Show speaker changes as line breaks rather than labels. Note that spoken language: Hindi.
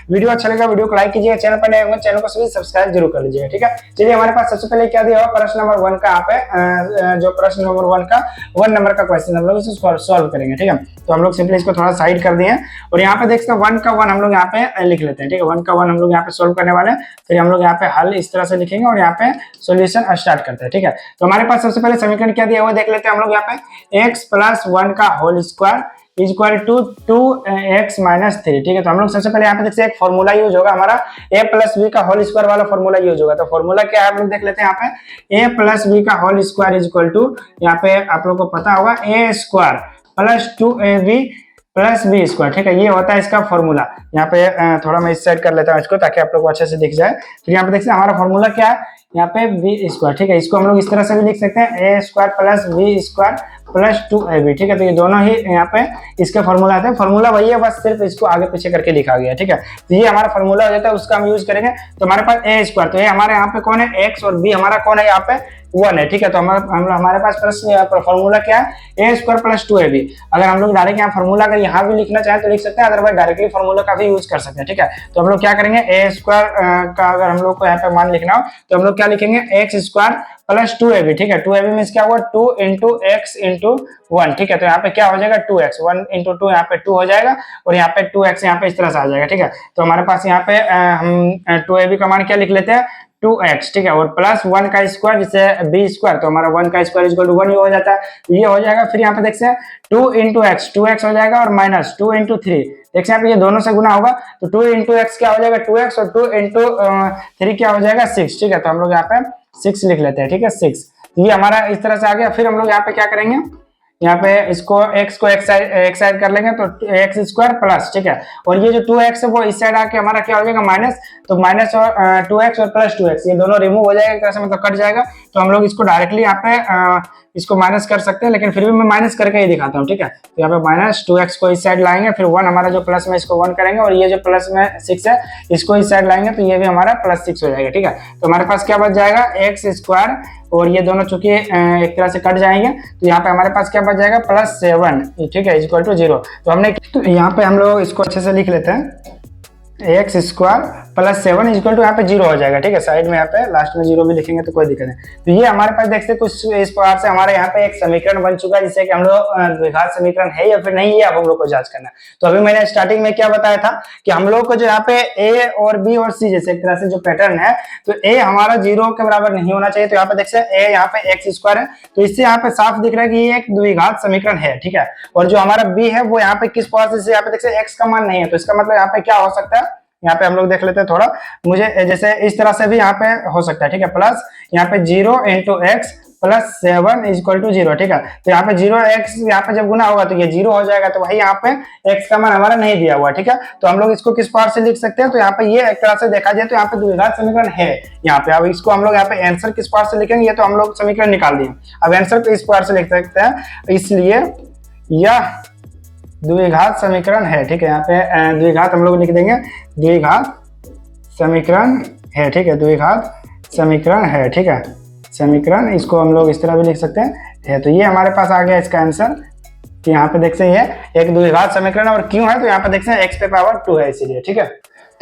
वीडियो अच्छा लगा वीडियो को लाइक कीजिएगा, चैनल पर नए होंगे चैनल को सभी सब्सक्राइब जरूर कर लीजिएगा। ठीक है, चलिए हमारे पास सबसे पहले क्या दिया हुआ प्रश्न नंबर 1 का, यहाँ पे जो प्रश्न नंबर 1 का 1 नंबर का क्वेश्चन हम लोग इसे सॉल्व करेंगे। ठीक है, तो हम लोग सिंपली इसको थोड़ा साइड कर दिए और यहाँ पे देखते हैं 1 का 1 हम लोग यहाँ पे लिख लेते हैं। ठीक है, 1 का 1 हम लोग यहाँ पे सोल्व करने वाले हैं, फिर हम लोग यहाँ पे हल इस तरह से लिखेंगे और यहाँ पे सॉल्यूशन स्टार्ट करते हैं। ठीक है, तो हमारे पास सबसे पहले समीकरण क्या दिया हुआ देख लेते हैं हम लोग। यहाँ पे x + 1 का whole square equal to 2x - 3। ठीक है, तो हम लोग सबसे पहले यहाँ पे देखते हैं एक फॉर्मूला यूज होगा हमारा a + b का होल स्क्वायर वाला फॉर्मूला यूज होगा। तो फॉर्मूला क्या है हम लोग देख लेते हैं। यहाँ पे a + b का होल स्क्वायर इक्वल टू, यहाँ पे आप लोग को पता होगा a² + 2ab + b²। ठीक है, ये होता है इसका फॉर्मूला। यहाँ पे थोड़ा मैं इस साइड कर लेता हूँ इसको ताकि आप लोग को अच्छे से दिख जाए। फिर यहाँ पे देखते हैं हमारा फॉर्मूला क्या है, यहाँ पे b²। ठीक है, इसको हम लोग इस तरह से भी लिख सकते हैं a² + b² + 2ab। ठीक है, तो ये दोनों ही यहाँ पे इसके फॉर्मूला आते हैं। फॉर्मूला वही है, बस सिर्फ इसको आगे पीछे करके लिखा गया है। ठीक है, तो ये हमारा फॉर्मूला हो जाता है, उसका हम यूज करेंगे। तो हमारे पास a², तो ये हमारे यहाँ पे कौन है x और b हमारा कौन है यहाँ पे 1 है। ठीक है, तो हमारे पास फॉर्मूला क्या है a² + 2ab। अगर हम लोग डायरेक्ट यहाँ फॉर्मूला अगर यहाँ भी लिखना चाहें तो लिख सकते हैं, अदरवाइज डायरेक्टली फॉर्मूला का भी यूज कर सकते हैं। ठीक है, तो हम लोग क्या करेंगे a² का अगर हम लोग को यहाँ पे मान लिखना हो तो हम लोग क्या लिखेंगे x² + 2ab। ठीक है, 2ab मींस क्या हुआ 2 × x × 1। ठीक है, तो यहाँ पे क्या हो जाएगा 2x, 1 × 2 यहाँ पे 2 हो जाएगा और यहाँ पे 2x यहाँ पे इस तरह से आ जाएगा। ठीक है, तो हमारे पास यहाँ पे हम 2ab का मान क्या लिख लेते हैं 2x। ठीक है, और प्लस 1 का स्क्वायर जिसे b², तो हमारा 1 का स्क्वायर इक्वल टू 1 ही हो जाता है, ये हो जाएगा। फिर यहाँ पे देखते हैं 2 × x, 2x हो जाएगा और माइनस 2 × 3। देखिए यहाँ पे ये दोनों से गुना होगा तो 2 × x क्या हो जाएगा 2x और 2 × 3 क्या हो जाएगा 6। ठीक है, तो हम लोग यहाँ पे 6 लिख लेते हैं। ठीक है, 6, तो ये हमारा इस तरह से आ गया। फिर हम लोग यहाँ पे क्या करेंगे, यहाँ पे इसको x को एक साइड कर लेंगे तो x² प्लस। ठीक है, और ये जो 2x है वो इस साइड आके हमारा क्या हो जाएगा माइनस, तो माइनस और 2x और प्लस 2x ये दोनों रिमूव हो जाएगा, एक तरह से मतलब कट जाएगा। तो हम लोग इसको डायरेक्टली यहाँ पे इसको माइनस कर सकते हैं, लेकिन फिर भी मैं माइनस करके ही दिखाता हूँ। ठीक है, तो यहाँ पे माइनस 2x को इस साइड लाएंगे, फिर 1 हमारा जो प्लस में इसको 1 करेंगे और ये जो प्लस में 6 है इसको इस साइड लाएंगे तो ये भी हमारा +6 हो जाएगा। ठीक है, तो हमारे पास क्या बच जाएगा x² और ये दोनों चूंकि एक तरह से कट जाएंगे तो यहाँ पे हमारे पास क्या बच जाएगा +7। ठीक है, इक्वल टू 0। तो हमने तो यहाँ पे हम लोग इसको अच्छे से लिख लेते हैं x² + 7 इक्वल टू यहाँ पे 0 हो जाएगा। ठीक है, साइड में यहाँ पे लास्ट में 0 भी लिखेंगे तो कोई दिक्कत नहीं। तो ये हमारे पास देखते हैं कुछ इस प्रकार से हमारे यहाँ पे एक समीकरण बन चुका है, जिससे कि हम लोग द्विघात समीकरण है या फिर नहीं है अब हम लोग को जांच करना है। तो अभी मैंने स्टार्टिंग में क्या बताया था कि हम लोग को जो यहाँ पे a और b और c जैसे एक तरह से जो पैटर्न है, तो a हमारा 0 के बराबर नहीं होना चाहिए। तो यहाँ पे देखते हैं a यहाँ पे x² है, तो इससे यहाँ पे साफ दिख रहा है कि ये एक द्विघात समीकरण है। ठीक है, और जो हमारा b है वो यहाँ पे किस पावर से, यहाँ पे देखते हैं x का मान नहीं है, तो इसका मतलब यहाँ पे क्या हो सकता है, यहाँ पे हम लोग देख लेते हैं थोड़ा, मुझे जैसे इस तरह से भी यहाँ पे हो सकता है। ठीक है, प्लस यहाँ पे 0 × x + 7 इक्वल टू 0। ठीक है, तो यहाँ पे 0x यहाँ पे जब गुना होगा तो ये 0 हो जाएगा, तो वही यहाँ पे x का मान हमारा नहीं दिया हुआ। ठीक है, तो हम लोग इसको किस पावर से लिख सकते हैं, तो यहाँ पे ये एक तरह से देखा जाए तो यहाँ पे द्विघात समीकरण है यहाँ पे। अब इसको हम लोग यहाँ पे आंसर किस पावर से लिखेंगे, ये तो हम लोग समीकरण निकाल दिए, अब आंसर को इस पावर से लिख सकते हैं, इसलिए यह द्विघात समीकरण है। ठीक है, यहाँ पे द्विघात हम लोग लिख देंगे, द्विघात समीकरण है। ठीक है, द्विघात समीकरण है। ठीक है, समीकरण इसको हम लोग इस तरह भी लिख सकते हैं। तो ये हमारे पास आ गया इसका आंसर कि यहाँ पे देखते हैं ये एक द्विघात समीकरण, और क्यों है तो यहाँ पे देखते हैं x⁻² है इसीलिए। ठीक है।